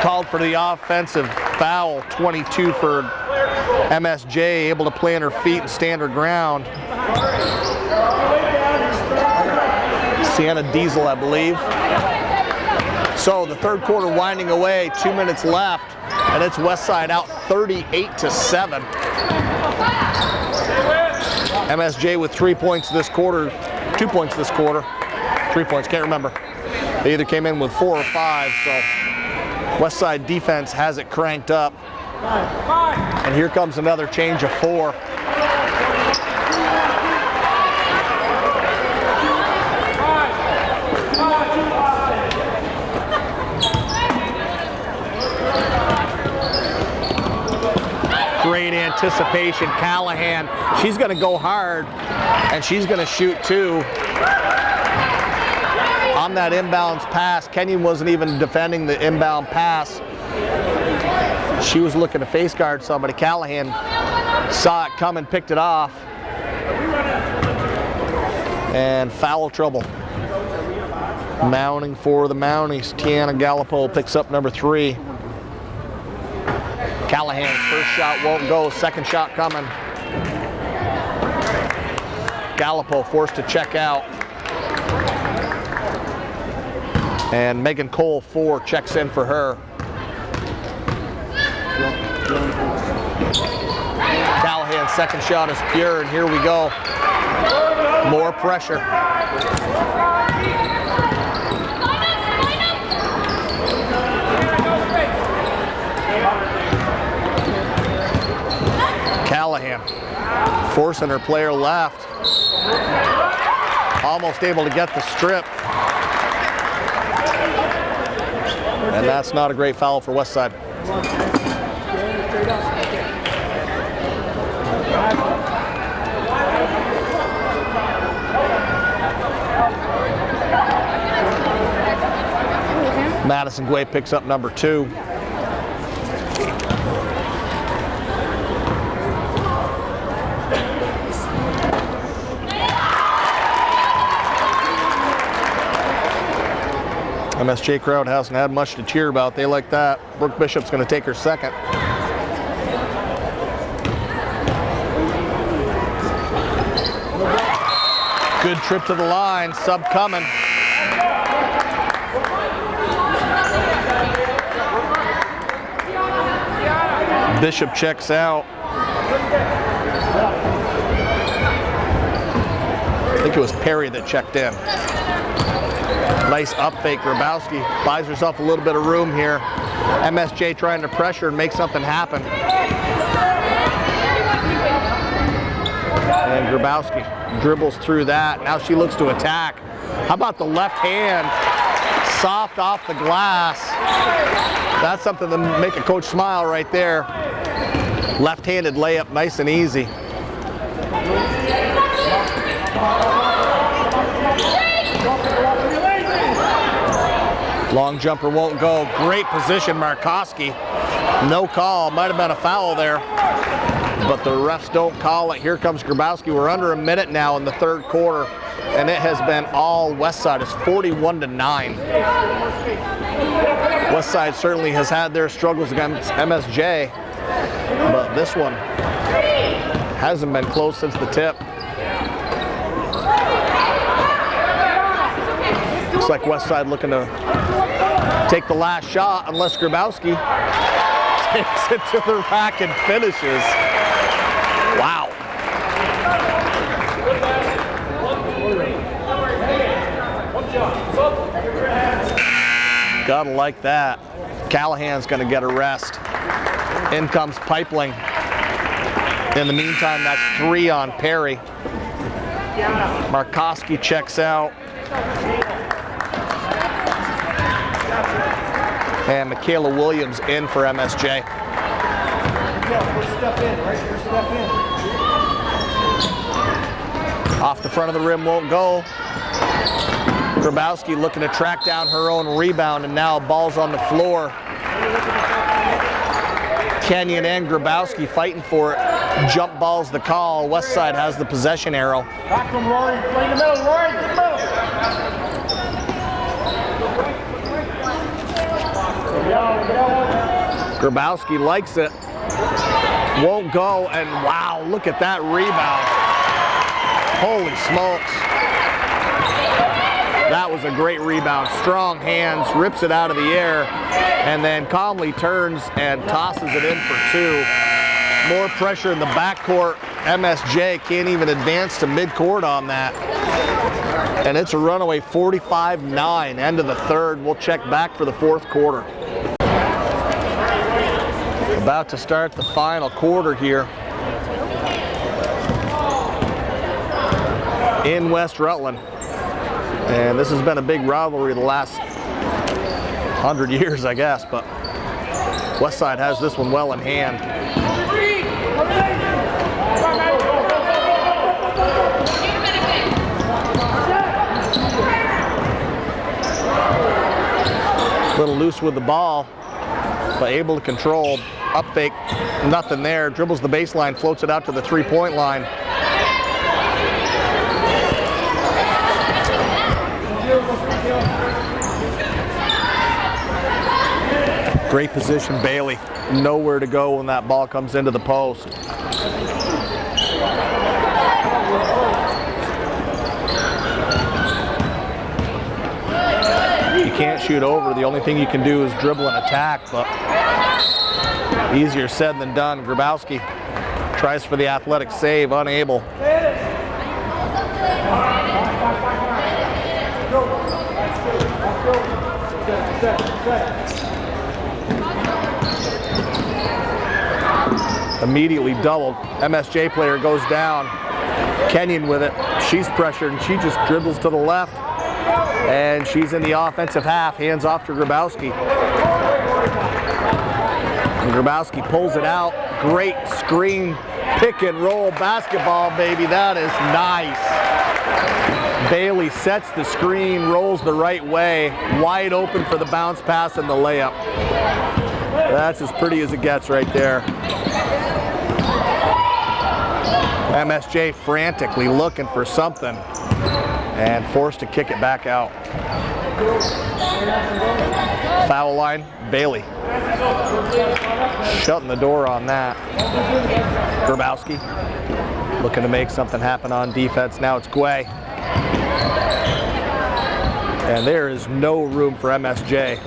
called for the offensive foul. 22 for MSJ, able to play on her feet and stand her ground. Sienna Diesel, I believe. So the third quarter winding away, 2 minutes left, and it's Westside out 38-7. MSJ with 3 points this quarter, 2 points this quarter, 3 points, can't remember. They either came in with 4 or 5, so Westside defense has it cranked up. And here comes another change of 4. Great anticipation, Callahan. She's going to go hard, and she's going to shoot too. On that inbounds pass, Kenyon wasn't even defending the inbound pass. She was looking to face guard somebody. Callahan saw it coming, picked it off. And foul trouble. Mounting for the Mounties. Tiana Gallipo picks up number 3. Callahan's first shot won't go, second shot coming. Gallipo forced to check out. And Megan Cole, 4, checks in for her. Callahan's second shot is pure, and here we go. More pressure. Callahan forcing her player left. Almost able to get the strip. And that's not a great foul for Westside. Madison Guay picks up number 2. MSJ crowd hasn't had much to cheer about. They like that. Brooke Bishop's going to take her second. Good trip to the line. Sub coming. Bishop checks out. I think it was Perry that checked in. Nice up fake. Grabowski buys herself a little bit of room here. MSJ trying to pressure and make something happen. And Grabowski dribbles through that. Now she looks to attack. How about the left hand? Soft off the glass. That's something to make a coach smile right there. Left-handed layup, nice and easy. Long jumper won't go. Great position, Markowski. No call, might have been a foul there, but the refs don't call it. Here comes Grabowski. We're under a minute now in the third quarter, and it has been all West Side. It's 41-9. West Side certainly has had their struggles against MSJ, but this one hasn't been close since the tip. Looks like West Side looking to take the last shot unless Grabowski takes it to the rack and finishes. Wow. Gotta like that. Callahan's gonna get a rest. In comes Pipeling. In the meantime, that's 3 on Perry. Markowski checks out. And Michaela Williams in for MSJ. Off the front of the rim, won't go. Grabowski looking to track down her own rebound, and now ball's on the floor. Kenyon and Grabowski fighting for it. Jump ball's the call. West Side has the possession arrow. Back from Rory, play in the middle, Rory, in the middle. Grabowski likes it. Won't go, and wow, look at that rebound. Holy smokes. That was a great rebound. Strong hands, rips it out of the air, and then calmly turns and tosses it in for 2. More pressure in the backcourt. MSJ can't even advance to midcourt on that. And it's a runaway 45-9, end of the third. We'll check back for the fourth quarter. About to start the final quarter here in West Rutland. And this has been a big rivalry the last 100 years, I guess, but West Side has this one well in hand. A little loose with the ball, but able to control. Up fake, nothing there. Dribbles the baseline, floats it out to the three-point line. Great position, Bailey. Nowhere to go when that ball comes into the post. You can't shoot over. The only thing you can do is dribble and attack, but easier said than done. Grabowski tries for the athletic save, unable. Immediately doubled. MSJ player goes down. Kenyon with it. She's pressured and she just dribbles to the left. And she's in the offensive half. Hands off to Grabowski. And Grabowski pulls it out. Great screen, pick and roll basketball, baby. That is nice. Bailey sets the screen, rolls the right way, wide open for the bounce pass and the layup. That's as pretty as it gets right there. MSJ frantically looking for something and forced to kick it back out. Foul line, Bailey. Shutting the door on that. Grabowski looking to make something happen on defense. Now it's Guay. And there is no room for MSJ.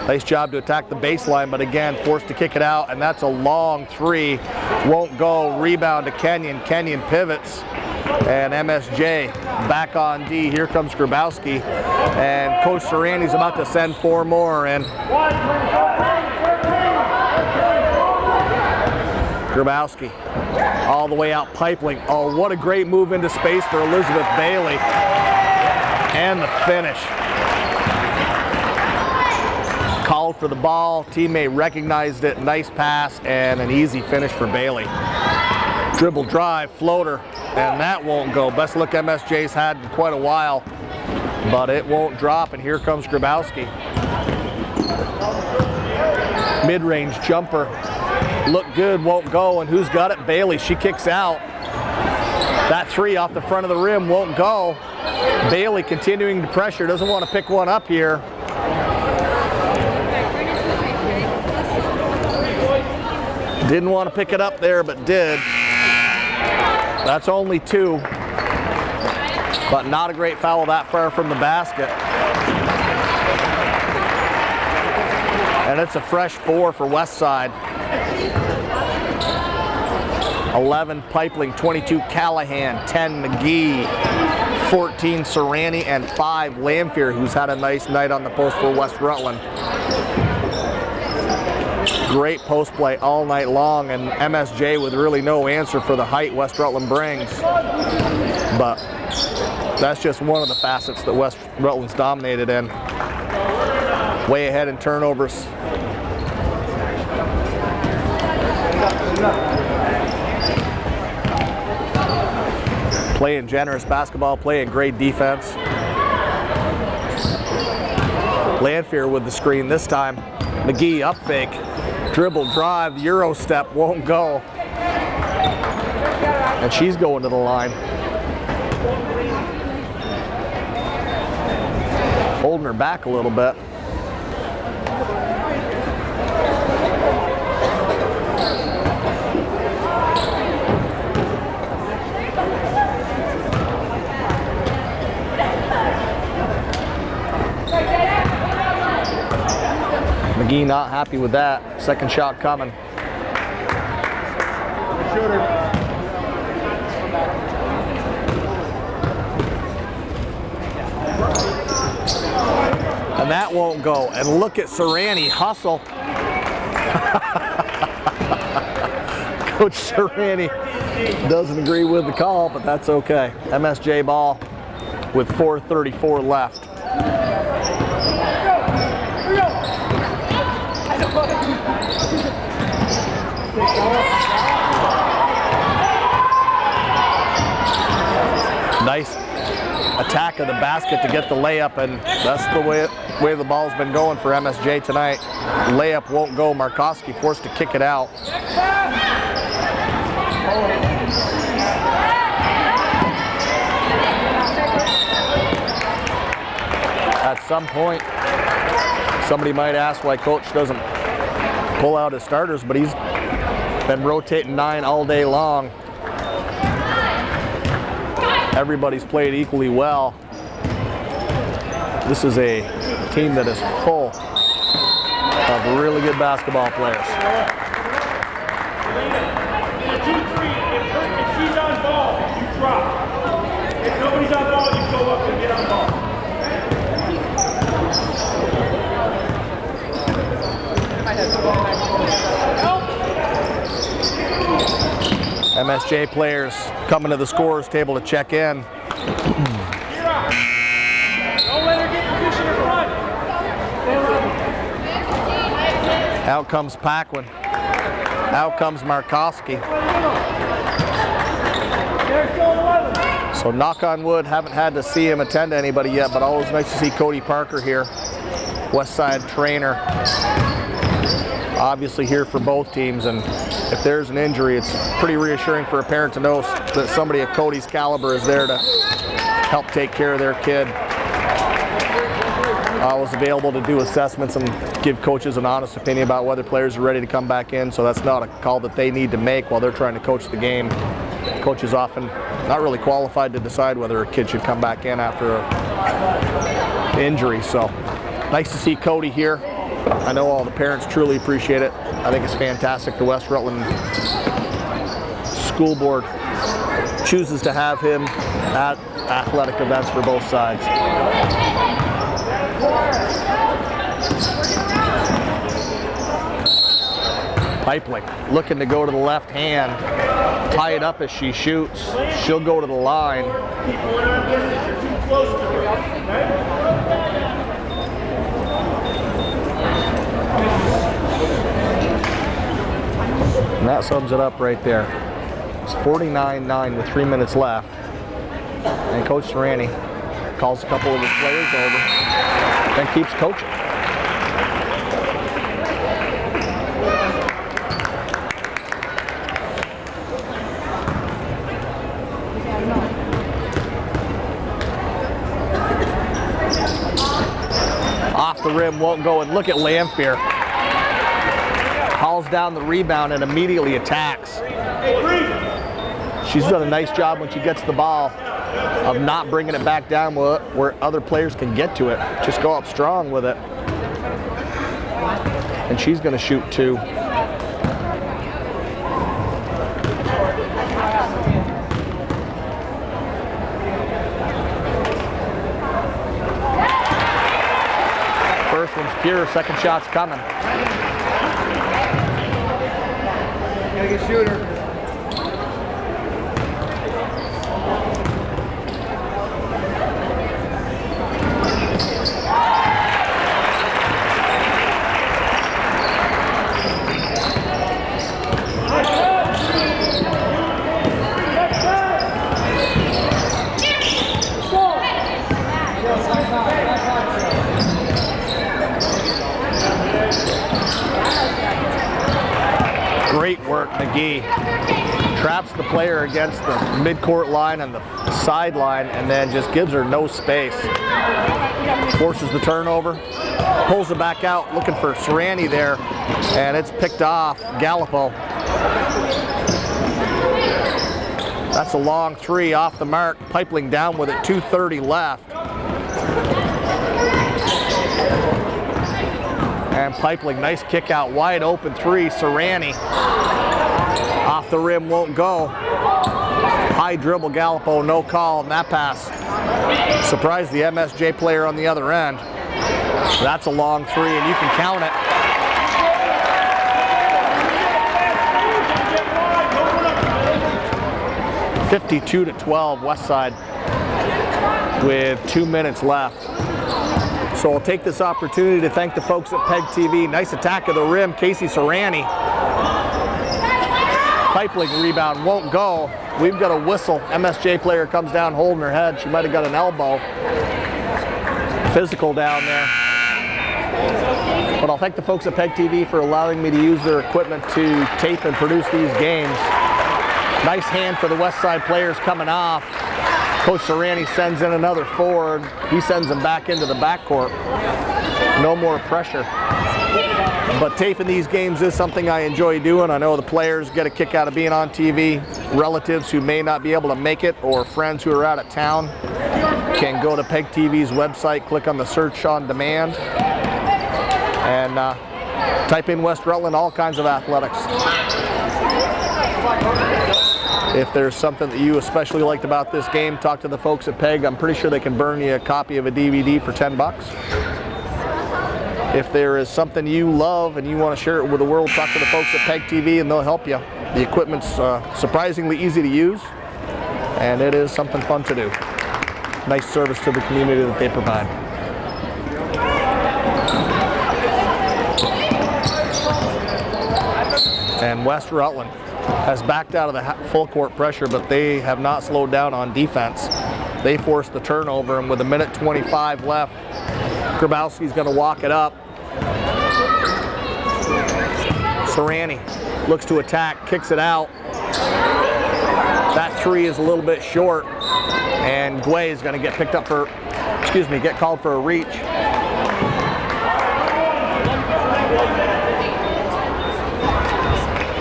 Nice job to attack the baseline, but again, forced to kick it out, and that's a long three. Won't go. Rebound to Kenyon. Kenyon pivots, and MSJ back on D. Here comes Grabowski, and Coach Serrani's about to send 4 more, and Grabowski all the way out Pipeling. Oh, what a great move into space for Elizabeth Bailey. And the finish. Called for the ball, teammate recognized it, nice pass, and an easy finish for Bailey. Dribble drive, floater, and that won't go. Best look MSJ's had in quite a while, but it won't drop, and here comes Grabowski. Mid-range jumper. Looked good, won't go, and who's got it? Bailey. She kicks out. That three off the front of the rim won't go. Bailey continuing to pressure, doesn't want to pick one up here. Didn't want to pick it up there, but did. That's only 2, but not a great foul that far from the basket. And it's a fresh 4 for Westside. 11 Pipeling, 22 Callahan, 10 McGee, 14 Serrani, and 5 Lanphier, who's had a nice night on the post for West Rutland. Great post play all night long, and MSJ with really no answer for the height West Rutland brings. But that's just one of the facets that West Rutland's dominated in. Way ahead in turnovers. Playing generous basketball, playing great defense. Lanphier with the screen this time. McGee up fake. Dribble drive, Euro step, won't go. And she's going to the line. Holding her back a little bit. McGee not happy with that. Second shot coming. And that won't go. And look at Serrani hustle. Coach Serrani doesn't agree with the call, but that's okay. MSJ ball with 4:34 left. Nice attack of the basket to get the layup, and that's the way the ball's been going for MSJ tonight. Layup won't go. Markowski forced to kick it out. At some point, somebody might ask why coach doesn't pull out his starters, but he's been rotating 9 all day long. Everybody's played equally well. This is a team that is full of really good basketball players. In a 2-3, if she's on ball, you drop. If nobody's on ball, you go up and get on ball. MSJ players coming to the scorers table to check in. Don't let her get position in front. Out comes Paquin. Out comes Markowski. So knock on wood, haven't had to see him attend to anybody yet, but always nice to see Cody Parker here. Westside trainer. Obviously here for both teams, and if there's an injury, it's pretty reassuring for a parent to know that somebody of Cody's caliber is there to help take care of their kid. Was available to do assessments and give coaches an honest opinion about whether players are ready to come back in, so that's not a call that they need to make while they're trying to coach the game. Coach is often not really qualified to decide whether a kid should come back in after an injury, so nice to see Cody here. I know all the parents truly appreciate it. I think it's fantastic the West Rutland School Board chooses to have him at athletic events for both sides. Pipeling looking to go to the left hand, tie it up as she shoots. She'll go to the line. And that sums it up right there. It's 49-9 with 3 minutes left. And Coach Serrani calls a couple of his players over and keeps coaching. Off the rim, won't go, and look at Lanphier. Hauls down the rebound and immediately attacks. She's done a nice job when she gets the ball of not bringing it back down where other players can get to it. Just go up strong with it. And she's going to shoot 2. First one's pure, second shot's coming. Gotta get shooter. Great work, McGee. Traps the player against the midcourt line and the sideline and then just gives her no space. Forces the turnover, pulls it back out, looking for Serrani there, and it's picked off Gallipo. That's a long 3 off the mark, Pipeling down with it, 2:30 left. And Pipeling, nice kick out, wide open 3, Serrani. Off the rim, won't go. High dribble, Gallipo, no call, and that pass surprised the MSJ player on the other end. That's a long 3, and you can count it. 52-12, Westside with 2 minutes left. So I'll take this opportunity to thank the folks at PEGTV. Nice attack of the rim, Casey Serrani. Pipeling rebound, won't go. We've got a whistle. MSJ player comes down holding her head. She might have got an elbow. Physical down there. But I'll thank the folks at PEGTV for allowing me to use their equipment to tape and produce these games. Nice hand for the Westside players coming off. Coach Serrani sends in another forward. He sends them back into the backcourt. No more pressure. But taping these games is something I enjoy doing. I know the players get a kick out of being on TV. Relatives who may not be able to make it or friends who are out of town can go to PEGTV's website, click on the search on demand, and type in West Rutland, all kinds of athletics. If there's something that you especially liked about this game, talk to the folks at PEG. I'm pretty sure they can burn you a copy of a DVD for 10 bucks. If there is something you love and you want to share it with the world, talk to the folks at PEGTV and they'll help you. The equipment's surprisingly easy to use, and it is something fun to do. Nice service to the community that they provide. And West Rutland has backed out of the full court pressure, but they have not slowed down on defense. They forced the turnover, and with 1:25 left, Grabowski's going to walk it up. Serrani looks to attack, kicks it out. That 3 is a little bit short, and Guay is going to get picked up for, get called for a reach.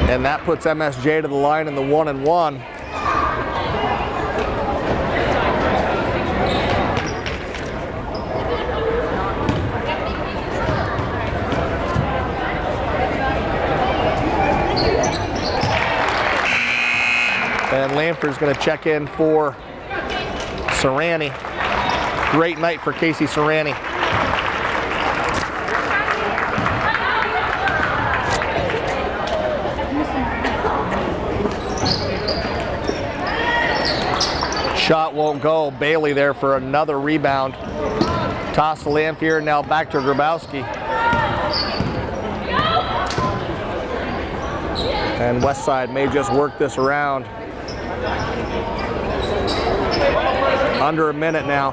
And that puts MSJ to the line in the 1-and-1. And Lanford's going to check in for Serrani. Great night for Casey Serrani. Shot won't go. Bailey there for another rebound. Toss to Lanphier, now back to Grabowski. And Westside may just work this around. Under a minute now.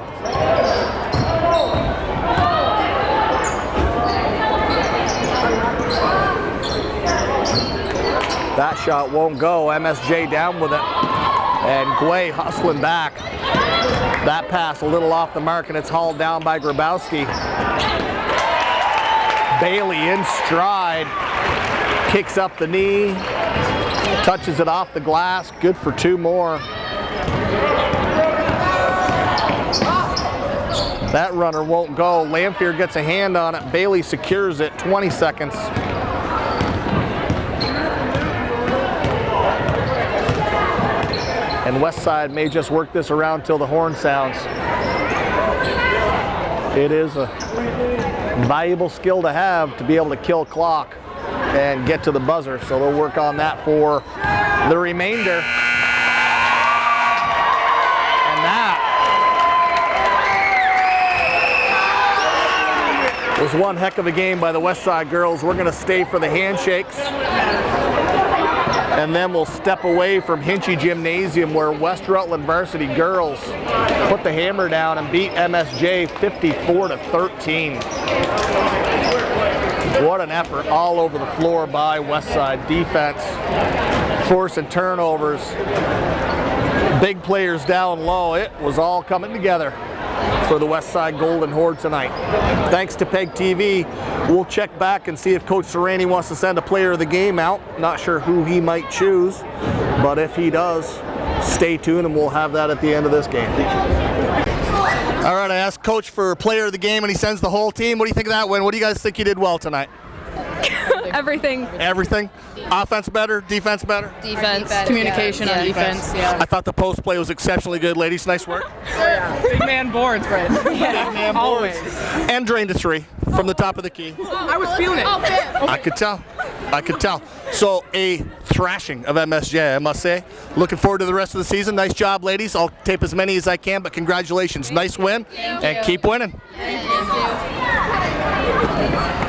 That shot won't go. MSJ down with it. And Guay hustling back. That pass a little off the mark, and it's hauled down by Grabowski. Bailey in stride, kicks up the knee, touches it off the glass, good for 2 more. That runner won't go. Lamphere gets a hand on it. Bailey secures it, 20 seconds. And Westside may just work this around till the horn sounds. It is a valuable skill to have to be able to kill clock and get to the buzzer, so they'll work on that for the remainder. And that was one heck of a game by the Westside girls. We're going to stay for the handshakes, and then we'll step away from Hinchy Gymnasium, where West Rutland Varsity girls put the hammer down and beat MSJ 54-13. What an effort all over the floor by Westside. Defense, forcing turnovers, big players down low. It was all coming together for the Westside Golden Horde tonight. Thanks to PEGTV. We'll check back and see if Coach Serrani wants to send a player of the game out. Not sure who he might choose, but if he does, stay tuned and we'll have that at the end of this game. All right, I asked Coach for player of the game and he sends the whole team. What do you think of that win? What do you guys think you did well tonight? Everything. Everything? Offense better? Defense better? Defense. Communication on defense. Yeah. I thought the post play was exceptionally good, ladies. Nice work. Big man boards, right? Big man boards. And drained a 3 from the top of the key. I was feeling it. I could tell. I could tell. So a thrashing of MSJ, I must say. Looking forward to the rest of the season. Nice job, ladies. I'll tape as many as I can, but congratulations. Nice win, and keep winning. Thank you.